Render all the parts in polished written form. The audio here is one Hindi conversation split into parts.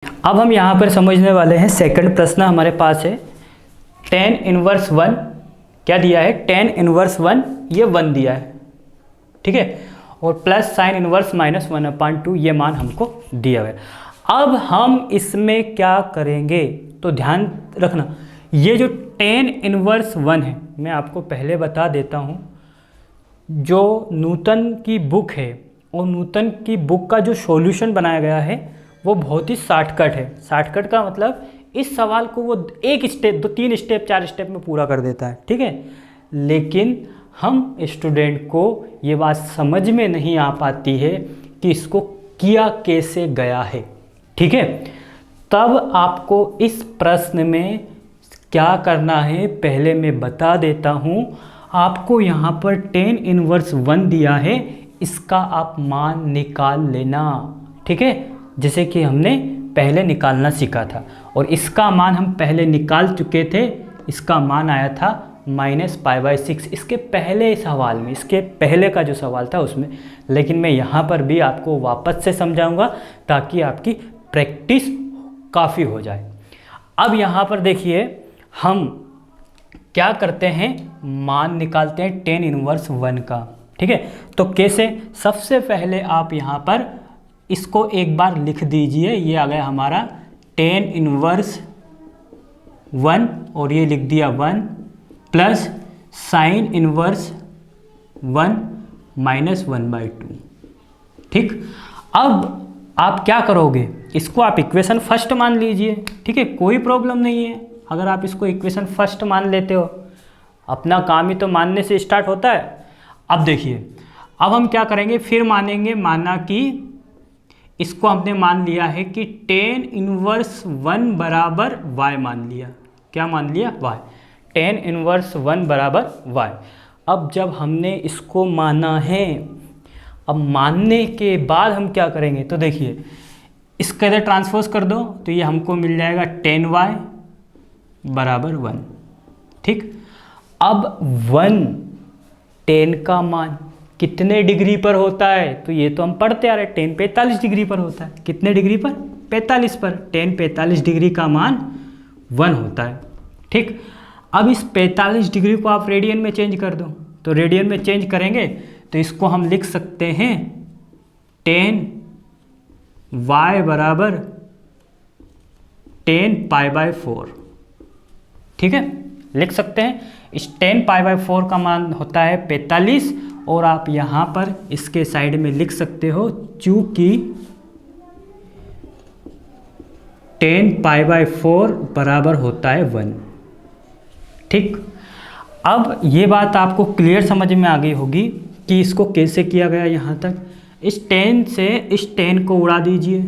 अब हम यहाँ पर समझने वाले हैं सेकंड प्रश्न हमारे पास है tan इनवर्स 1 क्या दिया है, tan इनवर्स 1 ये 1 दिया है, ठीक है, और प्लस साइन इनवर्स माइनस 1/2 ये मान हमको दिया है। अब हम इसमें क्या करेंगे तो ध्यान रखना, ये जो tan इनवर्स 1 है मैं आपको पहले बता देता हूँ, जो न्यूटन की बुक है और न्यूटन की बुक का जो सॉल्यूशन बनाया गया है वो बहुत ही शॉर्टकट है। शॉर्टकट का मतलब इस सवाल को वो एक स्टेप, 2-3 स्टेप 4 स्टेप में पूरा कर देता है, ठीक है। लेकिन हम स्टूडेंट को ये बात समझ में नहीं आ पाती है कि इसको किया कैसे गया है, ठीक है। तब आपको इस प्रश्न में क्या करना है पहले मैं बता देता हूँ। आपको यहाँ पर tan इनवर्स 1 दिया है, इसका आप मान निकाल लेना, ठीक है, जैसे कि हमने पहले निकालना सीखा था। और इसका मान हम पहले निकाल चुके थे, इसका मान आया था -π/6 इसके पहले सवाल में, इसके पहले का जो सवाल था उसमें। लेकिन मैं यहाँ पर भी आपको वापस से समझाऊंगा ताकि आपकी प्रैक्टिस काफ़ी हो जाए। अब यहाँ पर देखिए हम क्या करते हैं, मान निकालते हैं tan इनवर्स 1 का, ठीक है। तो कैसे, सबसे पहले आप यहाँ पर इसको एक बार लिख दीजिए, ये आ गया हमारा tan इनवर्स 1 और ये लिख दिया 1 प्लस साइन इनवर्स 1 माइनस 1/2, ठीक। अब आप क्या करोगे, इसको आप इक्वेशन फर्स्ट मान लीजिए, ठीक है, कोई प्रॉब्लम नहीं है अगर आप इसको इक्वेशन फर्स्ट मान लेते हो, अपना काम ही तो मानने से स्टार्ट होता है। अब देखिए, अब हम क्या करेंगे, फिर मानेंगे, माना कि इसको हमने मान लिया है कि tan इनवर्स 1 बराबर y मान लिया, क्या मान लिया, y, tan इनवर्स 1 बराबर y। अब जब हमने इसको माना है, अब मानने के बाद हम क्या करेंगे, तो देखिए इसके इधर ट्रांसपोज कर दो तो ये हमको मिल जाएगा tan y बराबर 1, ठीक। अब 1 tan का मान कितने डिग्री पर होता है, तो ये तो हम पढ़ते आ रहे हैं, tan 45 डिग्री पर होता है। कितने डिग्री पर, 45 पर, tan 45 डिग्री का मान 1 होता है, ठीक। अब इस 45 डिग्री को आप रेडियन में चेंज कर दो, तो रेडियन में चेंज करेंगे तो इसको हम लिख सकते हैं tan y बराबर tan π/4, ठीक है, लिख सकते हैं। इस tan π/4 का मान होता है 45 और आप यहाँ पर इसके साइड में लिख सकते हो चूंकि tan π/4 बराबर होता है 1, ठीक। अब ये बात आपको क्लियर समझ में आ गई होगी कि इसको कैसे किया गया यहाँ तक। इस tan से इस tan को उड़ा दीजिए,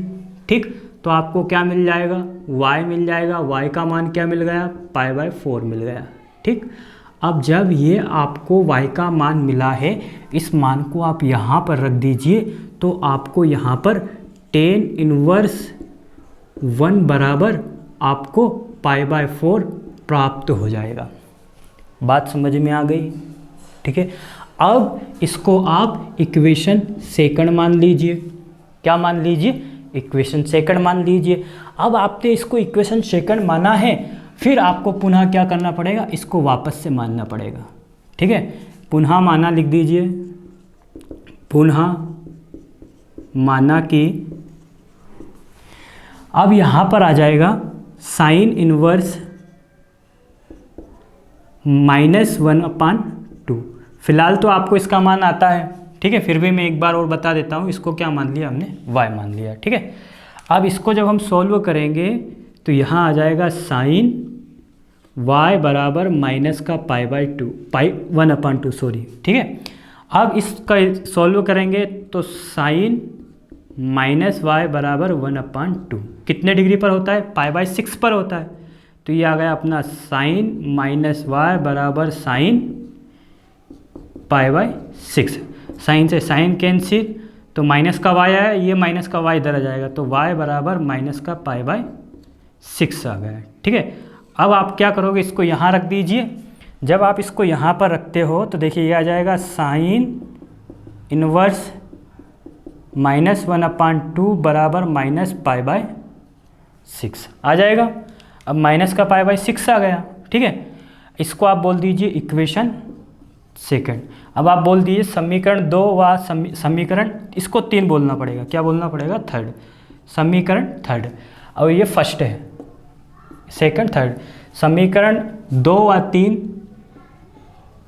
ठीक, तो आपको क्या मिल जाएगा, y मिल जाएगा, y का मान क्या मिल गया, π/4 मिल गया, ठीक। अब जब ये आपको y का मान मिला है, इस मान को आप यहाँ पर रख दीजिए तो आपको यहाँ पर tan इनवर्स 1 बराबर आपको π/4 प्राप्त हो जाएगा। बात समझ में आ गई, ठीक है। अब इसको आप इक्वेशन सेकंड मान लीजिए, क्या मान लीजिए, इक्वेशन सेकंड मान लीजिए। अब आपने इसको इक्वेशन सेकंड माना है, फिर आपको पुनः क्या करना पड़ेगा, इसको वापस से मानना पड़ेगा, ठीक है। पुनः माना लिख दीजिए, पुनः माना कि अब यहाँ पर आ जाएगा साइन इनवर्स -1/2। फिलहाल तो आपको इसका मान आता है, ठीक है, फिर भी मैं एक बार और बता देता हूँ, इसको क्या मान लिया हमने, y मान लिया, ठीक है। अब इसको जब हम सॉल्व करेंगे तो यहाँ आ जाएगा साइन y बराबर माइनस का π/2 सॉरी, ठीक है। अब इसका सॉल्व करेंगे तो साइन -y बराबर 1/2 कितने डिग्री पर होता है, π/6 पर होता है। तो ये आ गया अपना साइन -y बराबर साइन π/6, साइन से साइन कैंसिल, तो माइनस का y आया, ये माइनस का y इधर आ जाएगा, तो y बराबर माइनस का π/6 आ गया, ठीक है। अब आप क्या करोगे, इसको यहाँ रख दीजिए। जब आप इसको यहाँ पर रखते हो तो देखिए ये आ जाएगा साइन इनवर्स -1/2 बराबर -π/6 6 आ जाएगा। अब माइनस का पाई बाई 6 आ गया, ठीक है। इसको आप बोल दीजिए इक्वेशन सेकंड। अब आप बोल दीजिए समीकरण 2 व समीकरण, इसको 3 बोलना पड़ेगा, क्या बोलना पड़ेगा, थर्ड, समीकरण थर्ड। और ये फर्स्ट है, सेकंड थर्ड, समीकरण 2 व 3,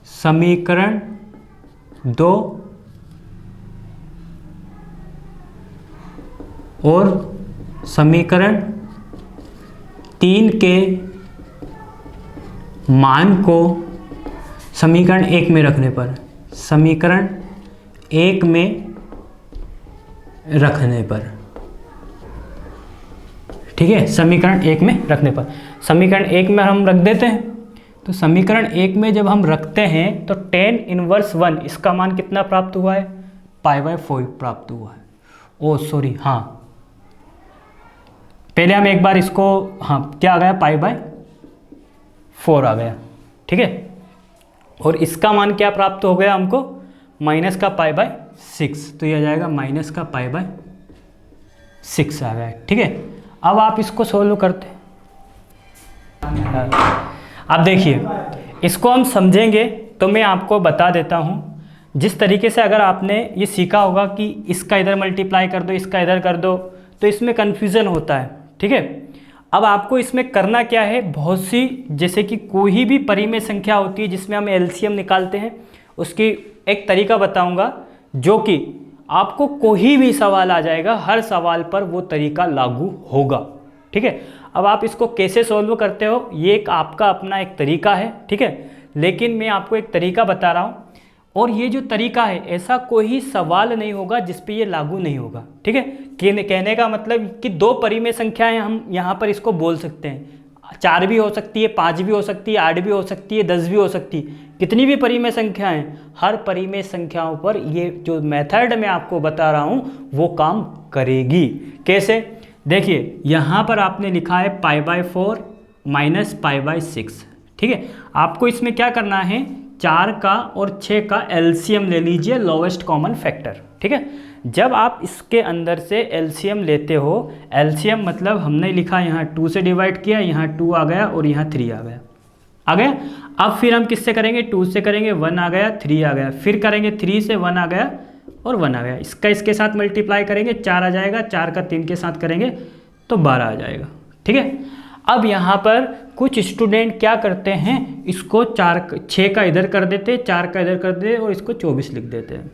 समीकरण 2 और समीकरण 3 के मान को समीकरण 1 में रखने पर, समीकरण 1 में रखने पर, ठीक है, समीकरण 1 में रखने पर, समीकरण 1 में हम रख देते हैं। तो समीकरण 1 में जब हम रखते हैं तो tan इनवर्स 1 इसका मान कितना प्राप्त हुआ है, π/4 प्राप्त हुआ है। ओ सॉरी, हाँ पहले हम एक बार इसको, हाँ क्या आ गया, π/4 आ गया, ठीक है। और इसका मान क्या प्राप्त हो गया हमको, माइनस का π/6, तो ये आ जाएगा माइनस का π/6 आ गया, ठीक है। अब आप इसको सोल्व करते हैं। अब देखिए इसको हम समझेंगे तो मैं आपको बता देता हूँ, जिस तरीके से अगर आपने ये सीखा होगा कि इसका इधर मल्टीप्लाई कर दो, इसका इधर कर दो, तो इसमें कन्फ्यूज़न होता है, ठीक है। अब आपको इसमें करना क्या है, बहुत सी, जैसे कि कोई भी परिमेय संख्या होती है जिसमें हम एलसीएम निकालते हैं, उसकी एक तरीका बताऊंगा जो कि आपको कोई भी सवाल आ जाएगा, हर सवाल पर वो तरीका लागू होगा, ठीक है। अब आप इसको कैसे सॉल्व करते हो, ये एक आपका अपना एक तरीका है, ठीक है, लेकिन मैं आपको एक तरीका बता रहा हूँ, और ये जो तरीका है ऐसा कोई सवाल नहीं होगा जिस पे ये लागू नहीं होगा, ठीक है। कहने का मतलब कि 2 परिमेय संख्याएं हम यहाँ पर इसको बोल सकते हैं, 4 भी हो सकती है, 5 भी हो सकती है, 8 भी हो सकती है, 10 भी हो सकती है, कितनी भी परिमेय संख्याएं, हर परिमेय संख्याओं पर ये जो मेथड मैं आपको बता रहा हूँ वो काम करेगी। कैसे, देखिए यहाँ पर आपने लिखा है π/4 माइनस π/6, ठीक है। आपको इसमें क्या करना है, 4 का और 6 का एलसीएम ले लीजिए, लोवेस्ट कॉमन फैक्टर, ठीक है। जब आप इसके अंदर से एलसीएम लेते हो, एलसीएम मतलब हमने लिखा यहाँ 2 से डिवाइड किया, यहाँ 2 आ गया और यहाँ 3 आ गया, आ गया। अब फिर हम किससे करेंगे, 2 से करेंगे, 1 आ गया, 3 आ गया, फिर करेंगे 3 से, 1 आ गया और 1 आ गया, इसका इसके साथ मल्टीप्लाई करेंगे, 4 आ जाएगा, 4 का 3 के साथ करेंगे तो 12 आ जाएगा, ठीक है। अब यहाँ पर कुछ स्टूडेंट क्या करते हैं, इसको 6 का इधर कर देते, 4 का इधर कर देते और इसको 24 लिख देते हैं,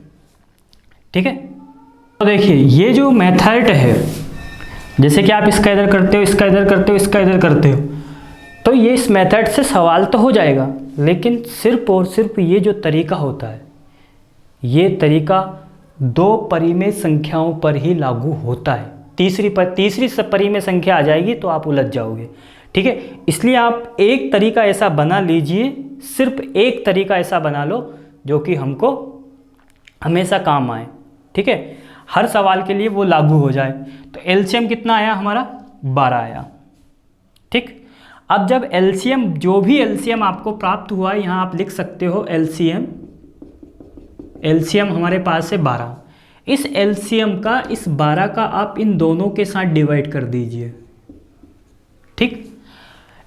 ठीक है। तो देखिए ये जो मेथड है, जैसे कि आप इसका इधर करते हो, इसका इधर करते हो, इसका इधर करते हो, तो ये इस मेथड से सवाल तो हो जाएगा, लेकिन सिर्फ और सिर्फ ये जो तरीका होता है, ये तरीका 2 परिमेय संख्याओं पर ही लागू होता है। तीसरी परिमेय संख्या आ जाएगी तो आप उलझ जाओगे, ठीक है। इसलिए आप एक तरीका ऐसा बना लीजिए, सिर्फ एक तरीका ऐसा बना लो जो कि हमको हमेशा काम आए, ठीक है, हर सवाल के लिए वो लागू हो जाए। तो एलसीएम कितना आया हमारा, 12 आया, ठीक। अब जब एलसीएम, जो भी एलसीएम आपको प्राप्त हुआ है, यहाँ आप लिख सकते हो एलसीएम हमारे पास है 12, इस एलसीएम का, इस 12 का आप इन दोनों के साथ डिवाइड कर दीजिए, ठीक।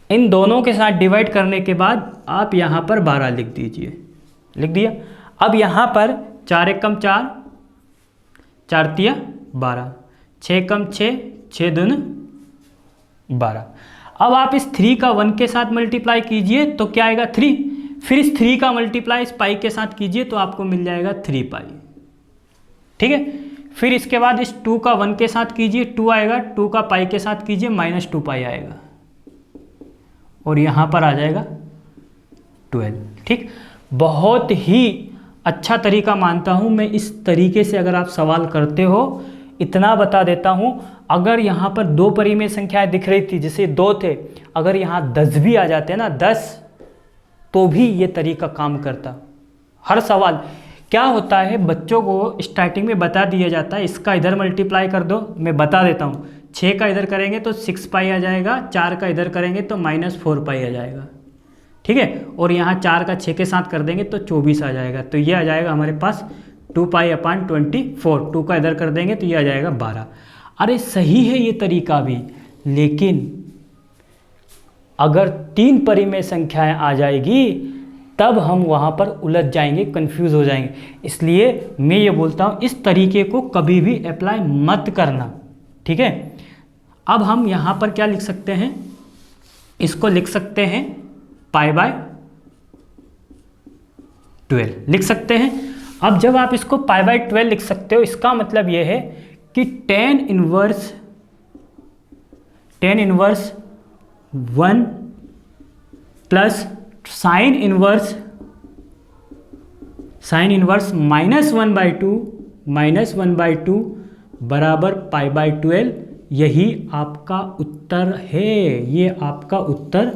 इन दोनों के साथ डिवाइड करने के बाद आप यहाँ पर 12 लिख दीजिए, लिख दिया। अब यहाँ पर 4 एकम 4, 4 तिया 12, 6 एकम 6, 6 दूनी 12। अब आप इस 3 का 1 के साथ मल्टीप्लाई कीजिए तो क्या आएगा, 3। फिर इस 3 का मल्टीप्लाई इस पाई के साथ कीजिए तो आपको मिल जाएगा 3 पाई, ठीक है। फिर इसके बाद इस 2 का 1 के साथ कीजिए, 2 आएगा, 2 का पाई के साथ कीजिए, -2 पाई आएगा, और यहाँ पर आ जाएगा 12, ठीक। बहुत ही अच्छा तरीका मानता हूँ मैं, इस तरीके से अगर आप सवाल करते हो। इतना बता देता हूँ, अगर यहाँ पर 2 परिमेय संख्याएं दिख रही थी, जैसे 2 थे, अगर यहाँ 10 भी आ जाते ना, 10, तो भी ये तरीका काम करता। हर सवाल क्या होता है, बच्चों को स्टार्टिंग में बता दिया जाता है, इसका इधर मल्टीप्लाई कर दो, मैं बता देता हूँ, 6 का इधर करेंगे तो 6 पाई आ जाएगा, 4 का इधर करेंगे तो -4 पाई आ जाएगा, ठीक है। और यहाँ 4 का 6 के साथ कर देंगे तो 24 आ जाएगा, तो ये आ जाएगा हमारे पास 2 पाई/24, 2 का इधर कर देंगे तो ये आ जाएगा 12। अरे सही है ये तरीका भी, लेकिन अगर 3 परिमेय संख्याएं आ जाएगी तब हम वहाँ पर उलझ जाएंगे, कंफ्यूज हो जाएंगे। इसलिए मैं ये बोलता हूँ इस तरीके को कभी भी अप्लाई मत करना, ठीक है। अब हम यहाँ पर क्या लिख सकते हैं, इसको लिख सकते हैं π/12 लिख सकते हैं। अब जब आप इसको π/12 लिख सकते हो, इसका मतलब ये है कि tan inverse 1 plus sine inverse -1/2 बराबर π/12, यही आपका उत्तर है। ये आपका उत्तर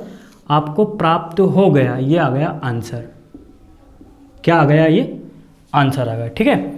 आपको प्राप्त हो गया, ये आ गया आंसर। क्या आ गया? ये आंसर आ गया, ठीक है।